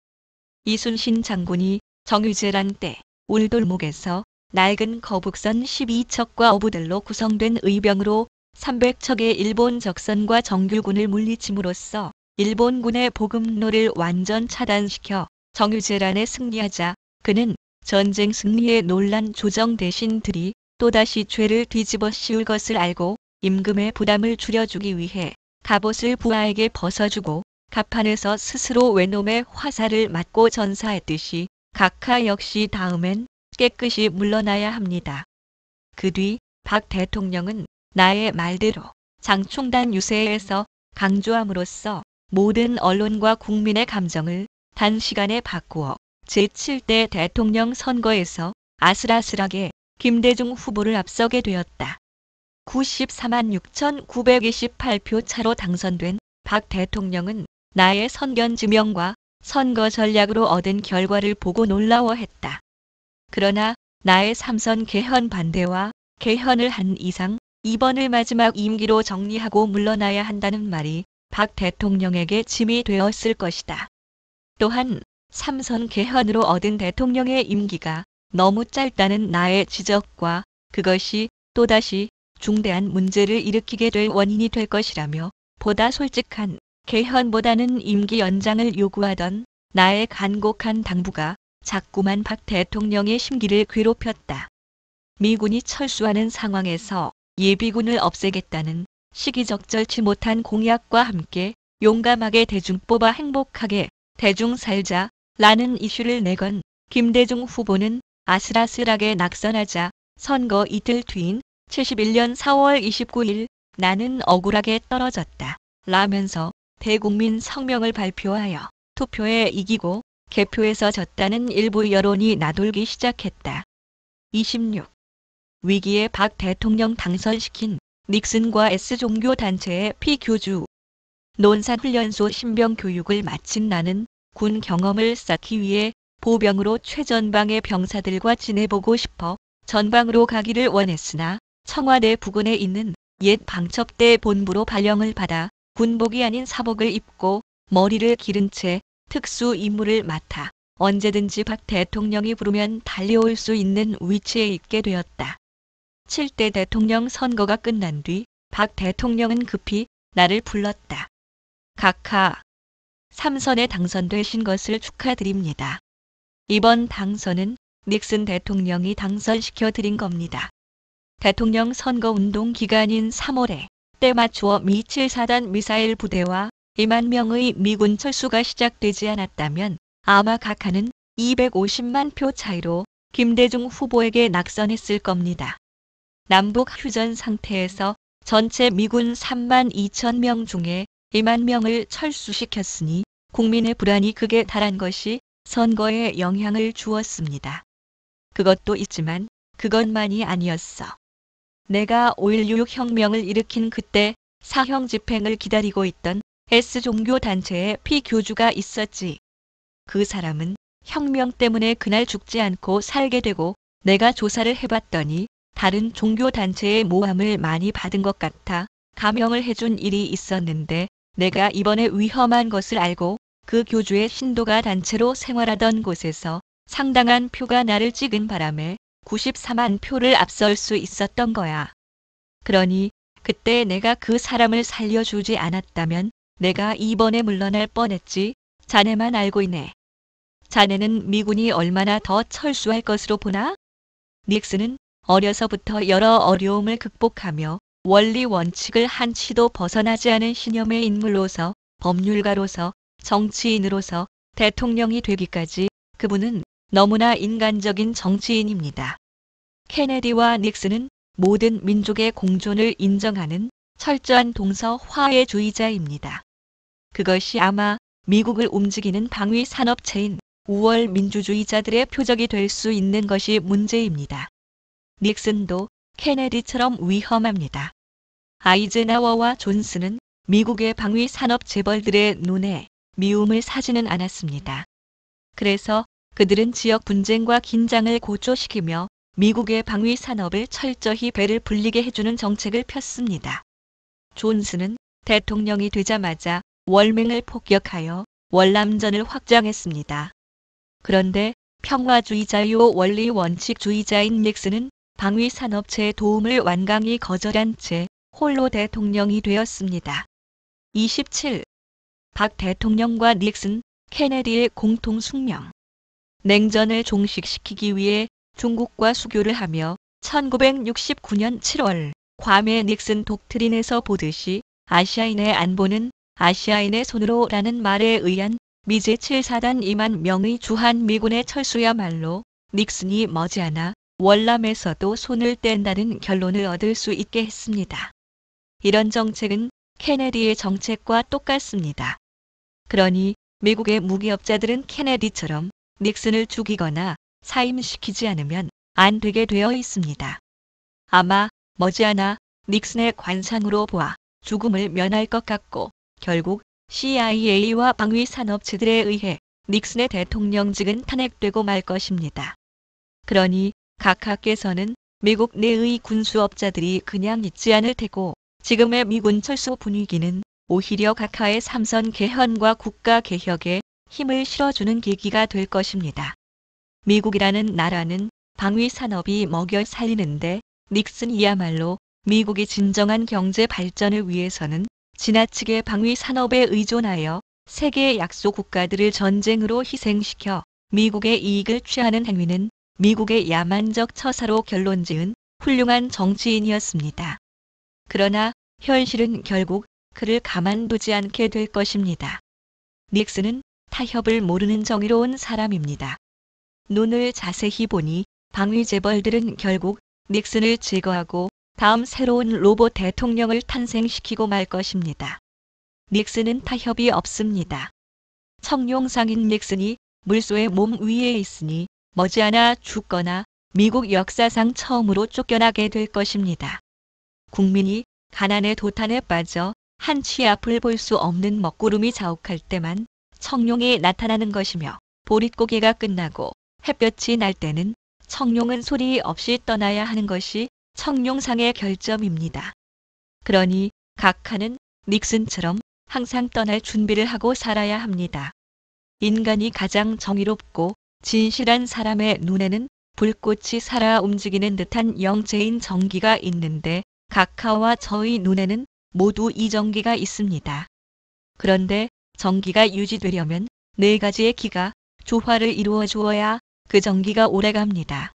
이순신 장군이 정유재란 때 울돌목에서 낡은 거북선 12척과 어부들로 구성된 의병으로 300척의 일본 적선과 정규군을 물리침으로써 일본군의 보급로를 완전 차단시켜 정유재란에 승리하자 그는 전쟁 승리의 논란 조정 대신 들이 또다시 죄를 뒤집어 씌울 것을 알고 임금의 부담을 줄여주기 위해 갑옷을 부하에게 벗어주고 갑판에서 스스로 외놈의 화살을 맞고 전사했듯이 각하 역시 다음엔 깨끗이 물러나야 합니다. 그 뒤 박 대통령은 나의 말대로 장충단 유세에서 강조함으로써 모든 언론과 국민의 감정을 단시간에 바꾸어 제7대 대통령 선거에서 아슬아슬하게 김대중 후보를 앞서게 되었다. 94만 6,928표 차로 당선된 박 대통령은 나의 선견 지명과 선거 전략으로 얻은 결과를 보고 놀라워했다. 그러나 나의 삼선 개헌 반대와 개헌을 한 이상 이번을 마지막 임기로 정리하고 물러나야 한다는 말이 박 대통령에게 짐이 되었을 것이다. 또한 삼선 개헌으로 얻은 대통령의 임기가 너무 짧다는 나의 지적과 그것이 또다시 중대한 문제를 일으키게 될 원인이 될 것이라며 보다 솔직한 개헌보다는 임기 연장을 요구하던 나의 간곡한 당부가 자꾸만 박 대통령의 심기를 괴롭혔다. 미군이 철수하는 상황에서 예비군을 없애겠다는 시기적절치 못한 공약과 함께 용감하게 대중 뽑아 행복하게 대중 살자라는 이슈를 내건 김대중 후보는 아슬아슬하게 낙선하자 선거 이틀 뒤인 71년 4월 29일 나는 억울하게 떨어졌다 라면서 대국민 성명을 발표하여 투표에 이기고 개표에서 졌다는 일부 여론이 나돌기 시작했다. 26. 위기에 박 대통령 당선시킨 닉슨과 S종교단체의 피교주. 논산훈련소 신병 교육을 마친 나는 군 경험을 쌓기 위해 보병으로 최전방의 병사들과 지내보고 싶어 전방으로 가기를 원했으나 청와대 부근에 있는 옛 방첩대 본부로 발령을 받아 군복이 아닌 사복을 입고 머리를 기른 채 특수 임무를 맡아 언제든지 박 대통령이 부르면 달려올 수 있는 위치에 있게 되었다. 7대 대통령 선거가 끝난 뒤 박 대통령은 급히 나를 불렀다. 각하, 3선에 당선되신 것을 축하드립니다. 이번 당선은 닉슨 대통령이 당선시켜 드린 겁니다. 대통령 선거운동 기간인 3월에 때 맞추어 미 7사단 미사일 부대와 2만 명의 미군 철수가 시작되지 않았다면 아마 각하는 250만 표 차이로 김대중 후보에게 낙선했을 겁니다. 남북 휴전 상태에서 전체 미군 3만 2천 명 중에 2만 명을 철수시켰으니 국민의 불안이 극에 달한 것이 선거에 영향을 주었습니다. 그것도 있지만 그것만이 아니었어. 내가 5.16 혁명을 일으킨 그때 사형 집행을 기다리고 있던 S종교단체의 피교주가 있었지. 그 사람은 혁명 때문에 그날 죽지 않고 살게 되고 내가 조사를 해봤더니 다른 종교단체의 모함을 많이 받은 것 같아 감형을 해준 일이 있었는데 내가 이번에 위험한 것을 알고 그 교주의 신도가 단체로 생활하던 곳에서 상당한 표가 나를 찍은 바람에 94만 표를 앞설 수 있었던 거야. 그러니 그때 내가 그 사람을 살려주지 않았다면 내가 이번에 물러날 뻔했지. 자네만 알고 있네. 자네는 미군이 얼마나 더 철수할 것으로 보나? 닉슨은 어려서부터 여러 어려움을 극복하며 원리 원칙을 한치도 벗어나지 않은 신념의 인물로서 법률가로서 정치인으로서 대통령이 되기까지 그분은 너무나 인간적인 정치인입니다. 케네디와 닉슨은 모든 민족의 공존을 인정하는 철저한 동서 화해주의자입니다. 그것이 아마 미국을 움직이는 방위 산업체인 우월 민주주의자들의 표적이 될 수 있는 것이 문제입니다. 닉슨도 케네디처럼 위험합니다. 아이젠하워와 존슨은 미국의 방위 산업 재벌들의 눈에 미움을 사지는 않았습니다. 그래서 그들은 지역 분쟁과 긴장을 고조시키며 미국의 방위 산업을 철저히 배를 불리게 해주는 정책을 폈습니다. 존슨은 대통령이 되자마자 월맹을 폭격하여 월남전을 확장했습니다. 그런데 평화주의자요 원리 원칙주의자인 닉슨은 방위 산업체의 도움을 완강히 거절한 채 홀로 대통령이 되었습니다. 27. 박 대통령과 닉슨, 케네디의 공통 숙명. 냉전을 종식시키기 위해 중국과 수교를 하며 1969년 7월 괌의 닉슨 독트린에서 보듯이 아시아인의 안보는 아시아인의 손으로라는 말에 의한 미 제7사단 2만 명의 주한미군의 철수야말로 닉슨이 머지않아 월남에서도 손을 뗀다는 결론을 얻을 수 있게 했습니다. 이런 정책은 케네디의 정책과 똑같습니다. 그러니 미국의 무기업자들은 케네디처럼 닉슨을 죽이거나 사임시키지 않으면 안 되게 되어 있습니다. 아마 머지않아 닉슨의 관상으로 보아 죽음을 면할 것 같고 결국 CIA와 방위 산업체들에 의해 닉슨의 대통령직은 탄핵되고 말 것입니다. 그러니 각하께서는 미국 내의 군수업자들이 그냥 있지 않을 테고 지금의 미군 철수 분위기는 오히려 각하의 3선 개헌과 국가 개혁에 힘을 실어주는 계기가 될 것입니다. 미국이라는 나라는 방위 산업이 먹여 살리는데 닉슨이야말로 미국이 진정한 경제 발전을 위해서는 지나치게 방위 산업에 의존하여 세계 약소 국가들을 전쟁으로 희생시켜 미국의 이익을 취하는 행위는 미국의 야만적 처사로 결론지은 훌륭한 정치인이었습니다. 그러나 현실은 결국 그를 가만두지 않게 될 것입니다. 닉슨은 타협을 모르는 정의로운 사람입니다. 눈을 자세히 보니 방위 재벌들은 결국 닉슨을 제거하고 다음 새로운 로봇 대통령을 탄생시키고 말 것입니다. 닉슨은 타협이 없습니다. 청룡상인 닉슨이 물소의 몸 위에 있으니 머지않아 죽거나 미국 역사상 처음으로 쫓겨나게 될 것입니다. 국민이 가난의 도탄에 빠져 한치 앞을 볼 수 없는 먹구름이 자욱할 때만 청룡이 나타나는 것이며 보릿고개가 끝나고 햇볕이 날 때는 청룡은 소리 없이 떠나야 하는 것이 청룡상의 결점입니다. 그러니 각하는 닉슨처럼 항상 떠날 준비를 하고 살아야 합니다. 인간이 가장 정의롭고 진실한 사람의 눈에는 불꽃이 살아 움직이는 듯한 영체인 정기가 있는데 각하와 저의 눈에는 모두 이 정기가 있습니다. 그런데 전기가 유지되려면 4가지의 기가 조화를 이루어 주어야 그 전기가 오래갑니다.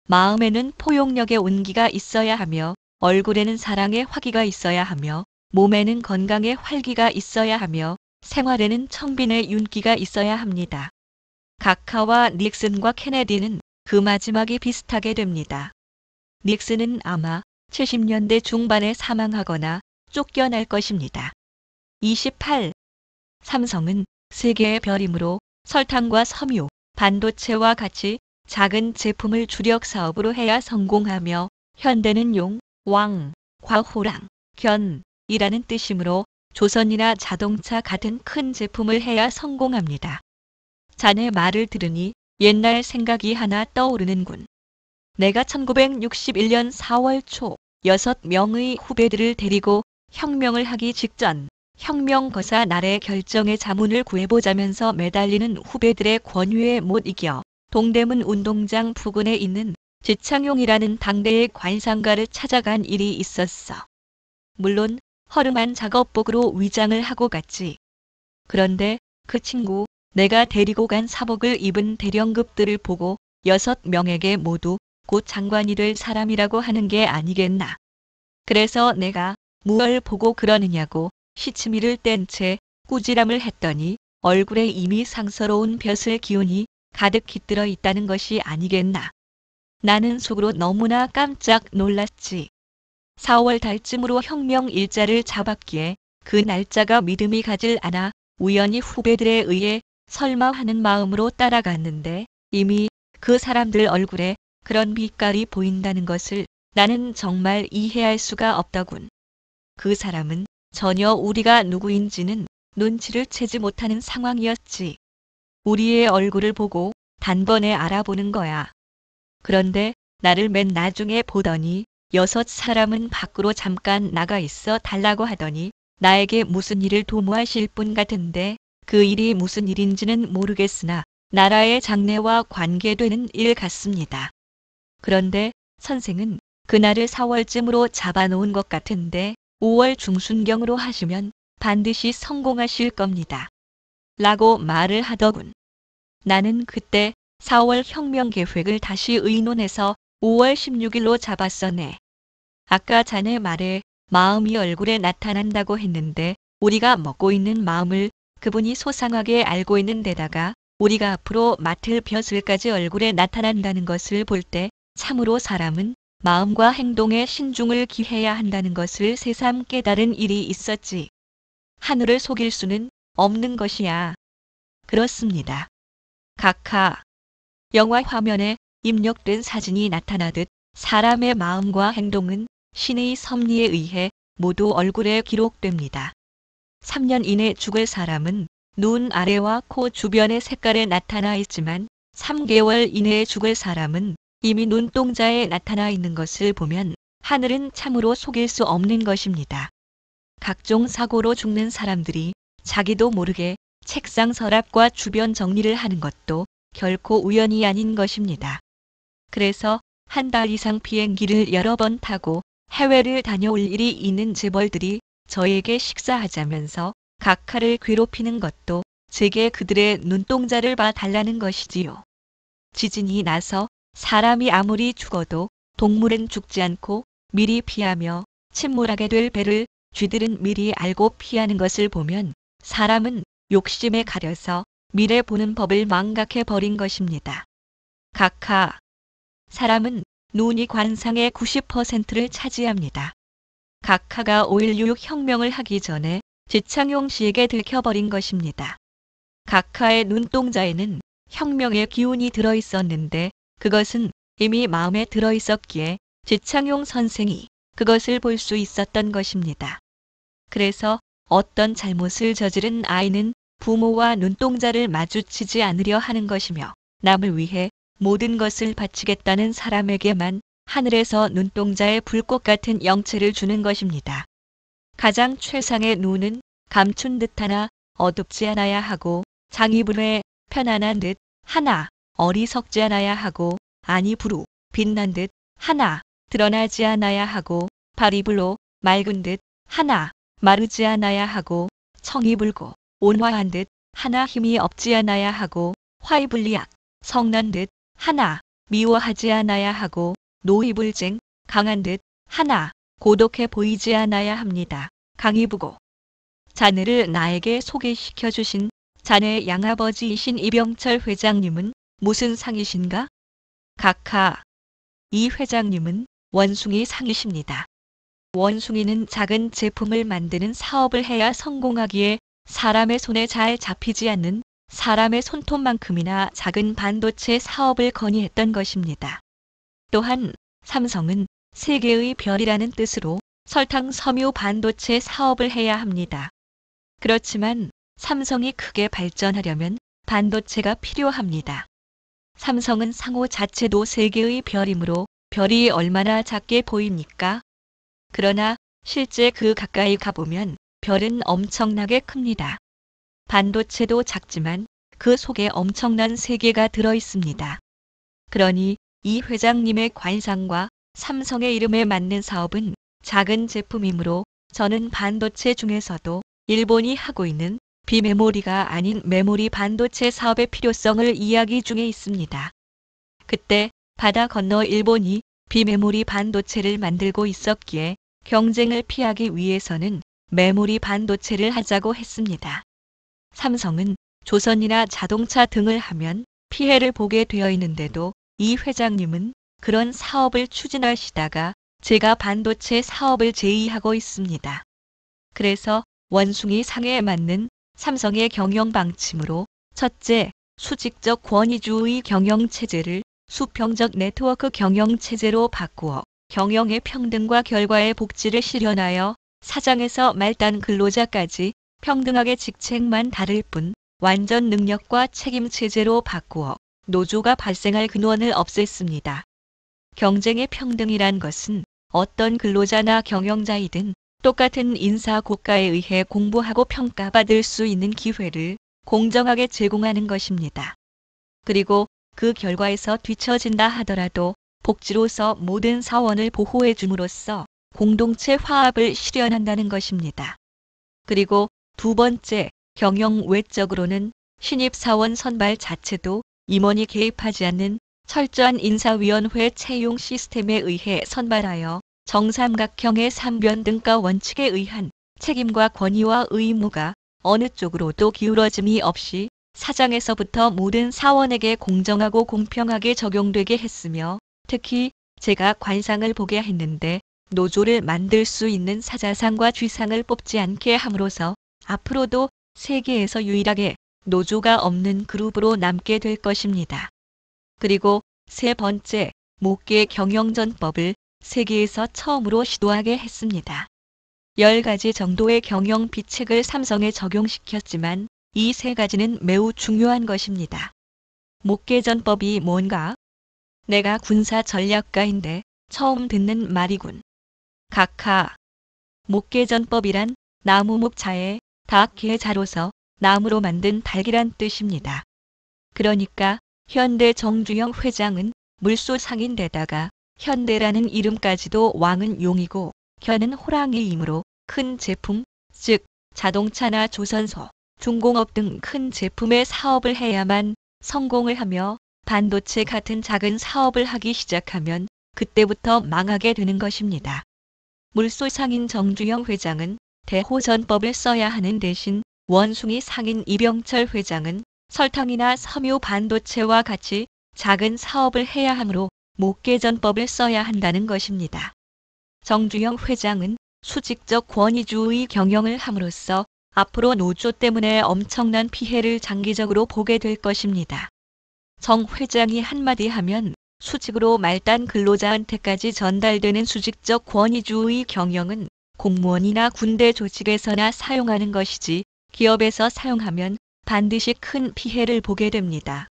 마음에는 포용력의 온기가 있어야 하며 얼굴에는 사랑의 화기가 있어야 하며 몸에는 건강의 활기가 있어야 하며 생활에는 청빈의 윤기가 있어야 합니다. 각하와 닉슨과 케네디는 그 마지막이 비슷하게 됩니다. 닉슨은 아마 70년대 중반에 사망하거나 쫓겨날 것입니다. 28. 삼성은 세계의 별이므로 설탕과 섬유, 반도체와 같이 작은 제품을 주력 사업으로 해야 성공하며 현대는 용, 왕, 과호랑, 견이라는 뜻이므로 조선이나 자동차 같은 큰 제품을 해야 성공합니다. 자네 말을 들으니 옛날 생각이 하나 떠오르는군. 내가 1961년 4월 초 6명의 후배들을 데리고 혁명을 하기 직전 혁명거사 날의 결정의 자문을 구해보자면서 매달리는 후배들의 권유에 못 이겨 동대문 운동장 부근에 있는 지창용이라는 당대의 관상가를 찾아간 일이 있었어. 물론 허름한 작업복으로 위장을 하고 갔지. 그런데 그 친구, 내가 데리고 간 사복을 입은 대령급들을 보고 6명에게 모두 곧 장관이 될 사람이라고 하는 게 아니겠나. 그래서 내가 무얼 보고 그러느냐고 시치미를 뗀 채 꾸지람을 했더니 얼굴에 이미 상서로운 벼슬 기운이 가득 깃들어 있다는 것이 아니겠나. 나는 속으로 너무나 깜짝 놀랐지. 4월 달쯤으로 혁명 일자를 잡았기에 그 날짜가 믿음이 가질 않아 우연히 후배들에 의해 설마 하는 마음으로 따라갔는데 이미 그 사람들 얼굴에 그런 빛깔이 보인다는 것을 나는 정말 이해할 수가 없더군. 그 사람은 전혀 우리가 누구인지는 눈치를 채지 못하는 상황이었지. 우리의 얼굴을 보고 단번에 알아보는 거야. 그런데 나를 맨 나중에 보더니 6사람은 밖으로 잠깐 나가 있어 달라고 하더니 나에게 무슨 일을 도모하실 분 같은데 그 일이 무슨 일인지는 모르겠으나 나라의 장래와 관계되는 일 같습니다. 그런데 선생은 그날을 4월쯤으로 잡아놓은 것 같은데 5월 중순경으로 하시면 반드시 성공하실 겁니다. 라고 말을 하더군. 나는 그때 4월 혁명 계획을 다시 의논해서 5월 16일로 잡았어네. 아까 자네 말에 마음이 얼굴에 나타난다고 했는데 우리가 먹고 있는 마음을 그분이 소상하게 알고 있는 데다가 우리가 앞으로 맡을 벼슬까지 얼굴에 나타난다는 것을 볼 때 참으로 사람은 마음과 행동에 신중을 기해야 한다는 것을 새삼 깨달은 일이 있었지. 하늘을 속일 수는 없는 것이야. 그렇습니다. 각하. 영화 화면에 입력된 사진이 나타나듯 사람의 마음과 행동은 신의 섭리에 의해 모두 얼굴에 기록됩니다. 3년 이내 죽을 사람은 눈 아래와 코 주변의 색깔에 나타나 있지만 3개월 이내에 죽을 사람은 이미 눈동자에 나타나 있는 것을 보면 하늘은 참으로 속일 수 없는 것입니다. 각종 사고로 죽는 사람들이 자기도 모르게 책상 서랍과 주변 정리를 하는 것도 결코 우연이 아닌 것입니다. 그래서 한 달 이상 비행기를 여러 번 타고 해외를 다녀올 일이 있는 재벌들이 저에게 식사하자면서 각하를 괴롭히는 것도 제게 그들의 눈동자를 봐 달라는 것이지요. 지진이 나서 사람이 아무리 죽어도 동물은 죽지 않고 미리 피하며 침몰하게 될 배를 쥐들은 미리 알고 피하는 것을 보면 사람은 욕심에 가려서 미래 보는 법을 망각해 버린 것입니다. 각하. 사람은 눈이 관상의 90%를 차지합니다. 각하가 5.16 혁명을 하기 전에 지창용 씨에게 들켜버린 것입니다. 각하의 눈동자에는 혁명의 기운이 들어있었는데 그것은 이미 마음에 들어있었기에 지창용 선생이 그것을 볼 수 있었던 것입니다. 그래서 어떤 잘못을 저지른 아이는 부모와 눈동자를 마주치지 않으려 하는 것이며 남을 위해 모든 것을 바치겠다는 사람에게만 하늘에서 눈동자의 불꽃 같은 영체를 주는 것입니다. 가장 최상의 눈은 감춘 듯하나 어둡지 않아야 하고 장이불에 편안한 듯 하나 어리석지 않아야 하고 아니 부루 빛난 듯 하나 드러나지 않아야 하고 발이 불로 맑은 듯 하나 마르지 않아야 하고 청이 불고 온화한 듯 하나 힘이 없지 않아야 하고 화이불리악 성난 듯 하나 미워하지 않아야 하고 노이불쟁 강한 듯 하나 고독해 보이지 않아야 합니다. 강희부고 자네를 나에게 소개시켜 주신 자네 양아버지이신 이병철 회장님은 무슨 상이신가? 각하. 이 회장님은 원숭이 상이십니다. 원숭이는 작은 제품을 만드는 사업을 해야 성공하기에 사람의 손에 잘 잡히지 않는 사람의 손톱만큼이나 작은 반도체 사업을 건의했던 것입니다. 또한 삼성은 세계의 별이라는 뜻으로 설탕 섬유 반도체 사업을 해야 합니다. 그렇지만 삼성이 크게 발전하려면 반도체가 필요합니다. 삼성은 상호 자체도 세계의 별이므로 별이 얼마나 작게 보입니까? 그러나 실제 그 가까이 가보면 별은 엄청나게 큽니다. 반도체도 작지만 그 속에 엄청난 세계가 들어 있습니다. 그러니 이 회장님의 관상과 삼성의 이름에 맞는 사업은 작은 제품이므로 저는 반도체 중에서도 일본이 하고 있는 비메모리가 아닌 메모리 반도체 사업의 필요성을 이야기 중에 있습니다. 그때 바다 건너 일본이 비메모리 반도체를 만들고 있었기에 경쟁을 피하기 위해서는 메모리 반도체를 하자고 했습니다. 삼성은 조선이나 자동차 등을 하면 피해를 보게 되어 있는데도 이 회장님은 그런 사업을 추진하시다가 제가 반도체 사업을 제의하고 있습니다. 그래서 원숭이 상에 맞는 삼성의 경영 방침으로 첫째, 수직적 권위주의 경영체제를 수평적 네트워크 경영체제로 바꾸어 경영의 평등과 결과의 복지를 실현하여 사장에서 말단 근로자까지 평등하게 직책만 다를 뿐 완전 능력과 책임 체제로 바꾸어 노조가 발생할 근원을 없앴습니다. 경쟁의 평등이란 것은 어떤 근로자나 경영자이든 똑같은 인사 고가에 의해 공부하고 평가받을 수 있는 기회를 공정하게 제공하는 것입니다. 그리고 그 결과에서 뒤처진다 하더라도 복지로서 모든 사원을 보호해 줌으로써 공동체 화합을 실현한다는 것입니다. 그리고 두 번째, 경영 외적으로는 신입사원 선발 자체도 임원이 개입하지 않는 철저한 인사위원회 채용 시스템에 의해 선발하여 정삼각형의 삼변등가 원칙에 의한 책임과 권위와 의무가 어느 쪽으로도 기울어짐이 없이 사장에서부터 모든 사원에게 공정하고 공평하게 적용되게 했으며 특히 제가 관상을 보게 했는데 노조를 만들 수 있는 사자상과 쥐상을 뽑지 않게 함으로써 앞으로도 세계에서 유일하게 노조가 없는 그룹으로 남게 될 것입니다. 그리고 세 번째, 목계 경영전법을 세계에서 처음으로 시도하게 했습니다. 10가지 정도의 경영 비책을 삼성에 적용시켰지만 이 세 가지는 매우 중요한 것입니다. 목계전법이 뭔가? 내가 군사 전략가인데 처음 듣는 말이군. 각하. 목계전법이란 나무목자에 닭개자로서 나무로 만든 닭이란 뜻입니다. 그러니까 현대 정주영 회장은 물소상인데다가 현대라는 이름까지도 왕은 용이고 견은 호랑이이므로 큰 제품, 즉 자동차나 조선소, 중공업 등 큰 제품의 사업을 해야만 성공을 하며 반도체 같은 작은 사업을 하기 시작하면 그때부터 망하게 되는 것입니다. 물소상인 정주영 회장은 대호전법을 써야 하는 대신 원숭이 상인 이병철 회장은 설탕이나 섬유 반도체와 같이 작은 사업을 해야 하므로 목계전법을 써야 한다는 것입니다. 정주영 회장은 수직적 권위주의 경영을 함으로써 앞으로 노조 때문에 엄청난 피해를 장기적으로 보게 될 것입니다. 정 회장이 한마디 하면 수직으로 말단 근로자한테까지 전달되는 수직적 권위주의 경영은 공무원이나 군대 조직에서나 사용하는 것이지 기업에서 사용하면 반드시 큰 피해를 보게 됩니다.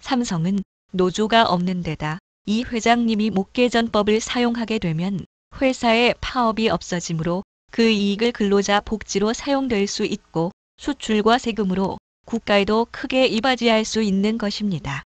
삼성은 노조가 없는 데다 이 회장님이 목계전법을 사용하게 되면 회사의 파업이 없어지므로 그 이익을 근로자 복지로 사용될 수 있고 수출과 세금으로 국가에도 크게 이바지할 수 있는 것입니다.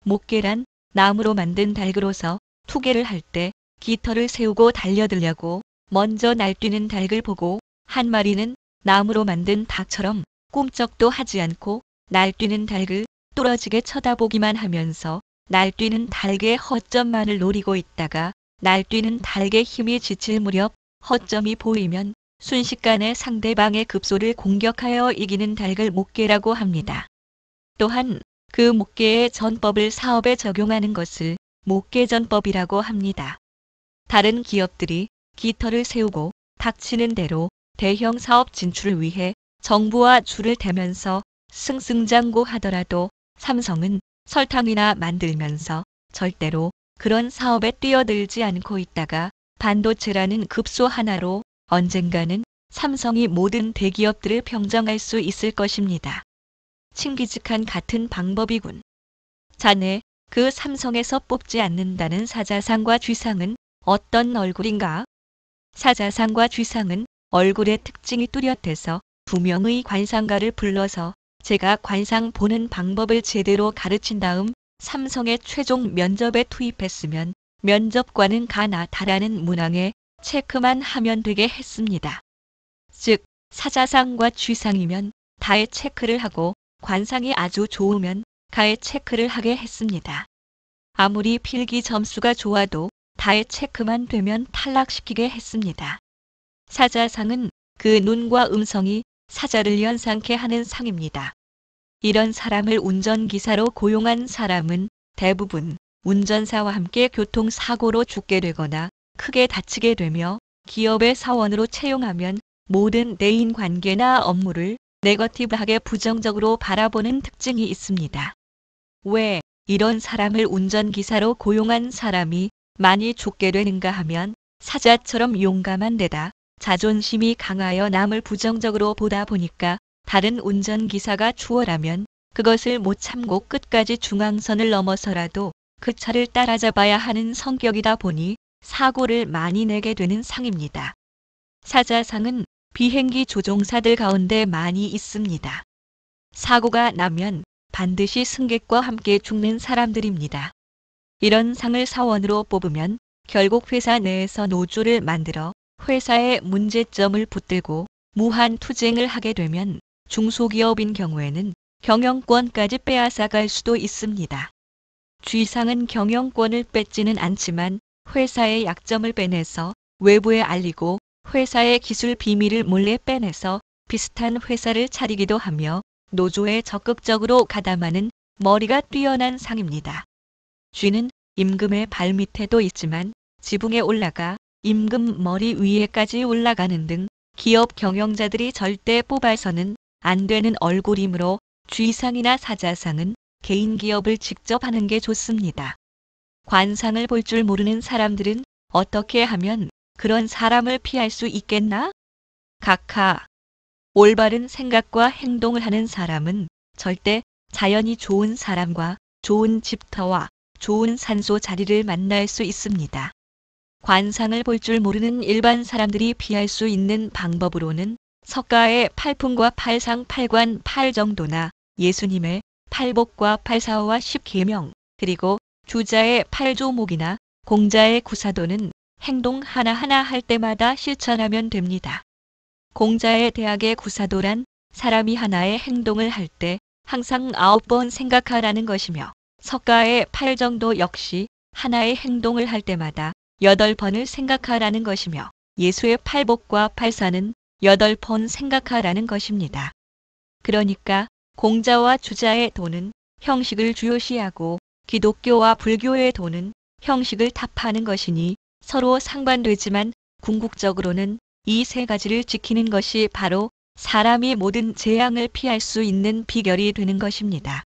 목계란 나무로 만든 닭으로서 투계를 할 때 깃털을 세우고 달려들려고 먼저 날뛰는 닭을 보고 한 마리는 나무로 만든 닭처럼 꿈쩍도 하지 않고 날뛰는 닭을 뚫어지게 쳐다보기만 하면서 날뛰는 닭의 허점만을 노리고 있다가 날뛰는 닭의 힘이 지칠 무렵 허점이 보이면 순식간에 상대방의 급소를 공격하여 이기는 닭을 목계라고 합니다. 또한 그 목계의 전법을 사업에 적용하는 것을 목계전법이라고 합니다. 다른 기업들이 깃털을 세우고 닥치는 대로 대형 사업 진출을 위해 정부와 줄을 대면서 승승장구하더라도 삼성은 설탕이나 만들면서 절대로 그런 사업에 뛰어들지 않고 있다가 반도체라는 급소 하나로 언젠가는 삼성이 모든 대기업들을 평정할 수 있을 것입니다. 칭기즈칸 같은 방법이군. 자네, 그 삼성에서 뽑지 않는다는 사자상과 쥐상은 어떤 얼굴인가? 사자상과 쥐상은 얼굴의 특징이 뚜렷해서 두 명의 관상가를 불러서 제가 관상 보는 방법을 제대로 가르친 다음 삼성의 최종 면접에 투입했으면 면접관은 가나 다라는 문항에 체크만 하면 되게 했습니다. 즉, 사자상과 쥐상이면 다에 체크를 하고 관상이 아주 좋으면 가에 체크를 하게 했습니다. 아무리 필기 점수가 좋아도 다에 체크만 되면 탈락시키게 했습니다. 사자상은 그 눈과 음성이 사자를 연상케 하는 상입니다. 이런 사람을 운전기사로 고용한 사람은 대부분 운전사와 함께 교통사고로 죽게 되거나 크게 다치게 되며 기업의 사원으로 채용하면 모든 대인관계나 업무를 네거티브하게 부정적으로 바라보는 특징이 있습니다. 왜 이런 사람을 운전기사로 고용한 사람이 많이 죽게 되는가 하면 사자처럼 용감한 데다 자존심이 강하여 남을 부정적으로 보다 보니까 다른 운전기사가 추월하면 그것을 못 참고 끝까지 중앙선을 넘어서라도 그 차를 따라잡아야 하는 성격이다 보니 사고를 많이 내게 되는 상입니다. 사자상은 비행기 조종사들 가운데 많이 있습니다. 사고가 나면 반드시 승객과 함께 죽는 사람들입니다. 이런 상을 사원으로 뽑으면 결국 회사 내에서 노조를 만들어 회사의 문제점을 붙들고 무한 투쟁을 하게 되면 중소기업인 경우에는 경영권까지 빼앗아갈 수도 있습니다. 쥐상은 경영권을 뺏지는 않지만 회사의 약점을 빼내서 외부에 알리고 회사의 기술 비밀을 몰래 빼내서 비슷한 회사를 차리기도 하며 노조에 적극적으로 가담하는 머리가 뛰어난 상입니다. 쥐는 임금의 발밑에도 있지만 지붕에 올라가 임금 머리 위에까지 올라가는 등 기업 경영자들이 절대 뽑아서는 안 되는 얼굴이므로 쥐상이나 사자상은 개인 기업을 직접 하는 게 좋습니다. 관상을 볼 줄 모르는 사람들은 어떻게 하면 그런 사람을 피할 수 있겠나? 각하. 올바른 생각과 행동을 하는 사람은 절대 자연이 좋은 사람과 좋은 집터와 좋은 산소 자리를 만날 수 있습니다. 관상을 볼 줄 모르는 일반 사람들이 피할 수 있는 방법으로는 석가의 팔풍과 팔상 팔관 팔정도나 예수님의 팔복과 팔사오와 십계명 그리고 주자의 팔조목이나 공자의 구사도는 행동 하나하나 할 때마다 실천하면 됩니다. 공자의 대학의 구사도란 사람이 하나의 행동을 할 때 항상 9번 생각하라는 것이며 석가의 팔정도 역시 하나의 행동을 할 때마다 8번을 생각하라는 것이며 예수의 팔복과 팔사는 8번 생각하라는 것입니다. 그러니까 공자와 주자의 도는 형식을 주요시하고 기독교와 불교의 도는 형식을 탑하는 것이니 서로 상반되지만 궁극적으로는 이 세 가지를 지키는 것이 바로 사람이 모든 재앙을 피할 수 있는 비결이 되는 것입니다.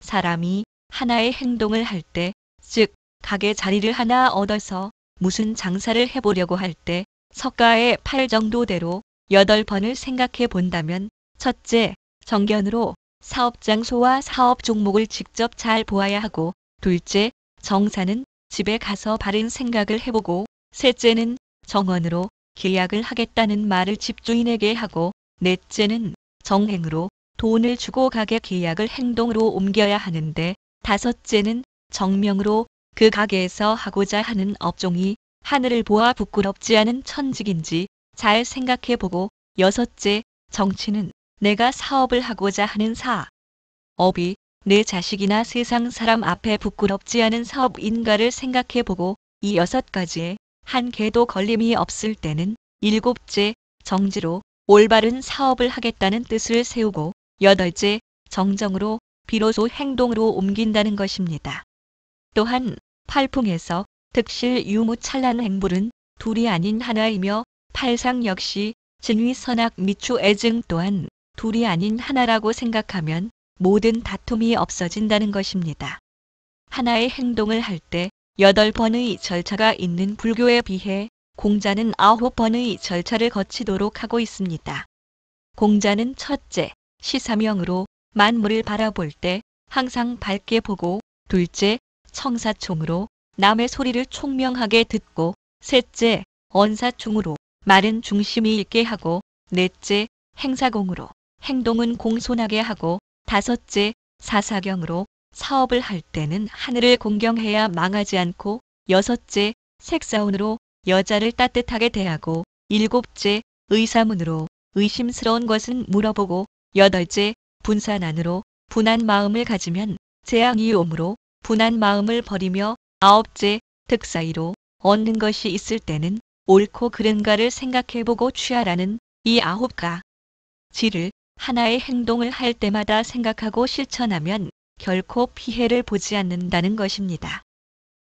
사람이 하나의 행동을 할 때, 즉 가게 자리를 하나 얻어서 무슨 장사를 해보려고 할 때 석가의 팔정도대로 8번을 생각해 본다면 첫째, 정견으로 사업 장소와 사업 종목을 직접 잘 보아야 하고 둘째, 정사는 집에 가서 바른 생각을 해보고 셋째는 정언으로 계약을 하겠다는 말을 집주인에게 하고 넷째는 정행으로 돈을 주고 가게 계약을 행동으로 옮겨야 하는데 다섯째는 정명으로 그 가게에서 하고자 하는 업종이 하늘을 보아 부끄럽지 않은 천직인지 잘 생각해보고 여섯째 정치는 내가 사업을 하고자 하는 사업이 내 자식이나 세상 사람 앞에 부끄럽지 않은 사업인가를 생각해보고 이 6가지에 한 개도 걸림이 없을 때는 7째 정지로 올바른 사업을 하겠다는 뜻을 세우고 8째 정정으로 비로소 행동으로 옮긴다는 것입니다. 또한 팔풍에서 득실 유무찬란 행불은 둘이 아닌 하나이며 팔상 역시 진위 선악 미추 애증 또한 둘이 아닌 하나라고 생각하면 모든 다툼이 없어진다는 것입니다. 하나의 행동을 할 때 8번의 절차가 있는 불교에 비해 공자는 9번의 절차를 거치도록 하고 있습니다. 공자는 첫째, 시사명으로 만물을 바라볼 때 항상 밝게 보고, 둘째, 청사총으로 남의 소리를 총명하게 듣고, 셋째, 언사총으로 말은 중심이 있게 하고, 넷째, 행사공으로 행동은 공손하게 하고, 다섯째, 사사경으로 사업을 할 때는 하늘을 공경해야 망하지 않고, 여섯째, 색사운으로 여자를 따뜻하게 대하고, 일곱째, 의사문으로 의심스러운 것은 물어보고, 여덟째, 분산안으로 분한 마음을 가지면 재앙이 오므로 분한 마음을 버리며, 아홉째, 득사이로 얻는 것이 있을 때는 옳고 그른가를 생각해보고 취하라는 이 9가지를 하나의 행동을 할 때마다 생각하고 실천하면 결코 피해를 보지 않는다는 것입니다.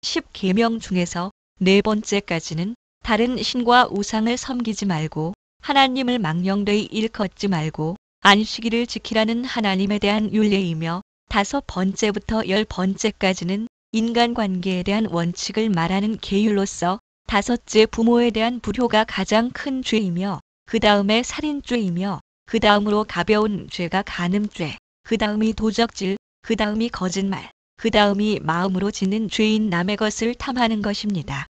10계명 중에서 4번째까지는 다른 신과 우상을 섬기지 말고 하나님을 망령되이 일컫지 말고 안식일을 지키라는 하나님에 대한 율례이며, 5번째부터 10번째까지는 인간관계에 대한 원칙을 말하는 계율로서, 5째 부모에 대한 불효가 가장 큰 죄이며, 그 다음에 살인죄이며, 그 다음으로 가벼운 죄가 간음죄, 그 다음이 도적질, 그 다음이 거짓말, 그 다음이 마음으로 짓는 죄인 남의 것을 탐하는 것입니다.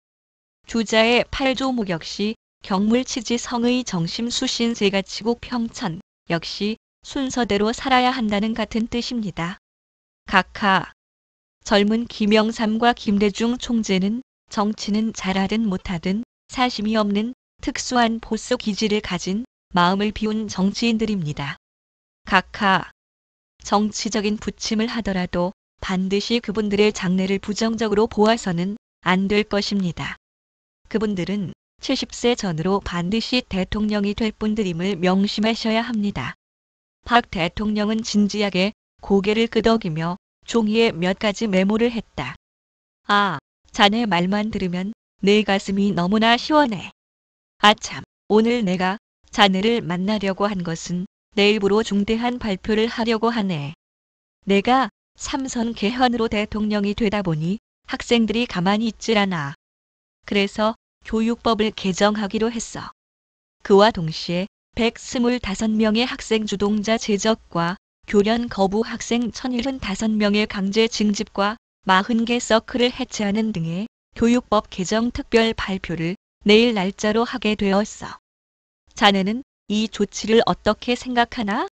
주자의 8조목 역시 경물치지 성의 정심 수신 세가치국 평천 역시 순서대로 살아야 한다는 같은 뜻입니다. 각하 젊은 김영삼과 김대중 총재는 정치는 잘하든 못하든 사심이 없는 특수한 보수 기질을 가진 마음을 비운 정치인들입니다. 각하 정치적인 부침을 하더라도 반드시 그분들의 장래를 부정적으로 보아서는 안 될 것입니다. 그분들은 70세 전으로 반드시 대통령이 될 분들임을 명심하셔야 합니다. 박 대통령은 진지하게 고개를 끄덕이며 종이에 몇 가지 메모를 했다. 아, 자네 말만 들으면 내 가슴이 너무나 시원해. 아참, 오늘 내가 자네를 만나려고 한 것은 내일부로 중대한 발표를 하려고 하네. 내가 삼선 개헌으로 대통령이 되다 보니 학생들이 가만히 있질 않아. 그래서 교육법을 개정하기로 했어. 그와 동시에 125명의 학생 주동자 제적과 교련 거부 학생 1075명의 강제 징집과 40개 서클을 해체하는 등의 교육법 개정 특별 발표를 내일 날짜로 하게 되었어. 자네는 이 조치를 어떻게 생각하나?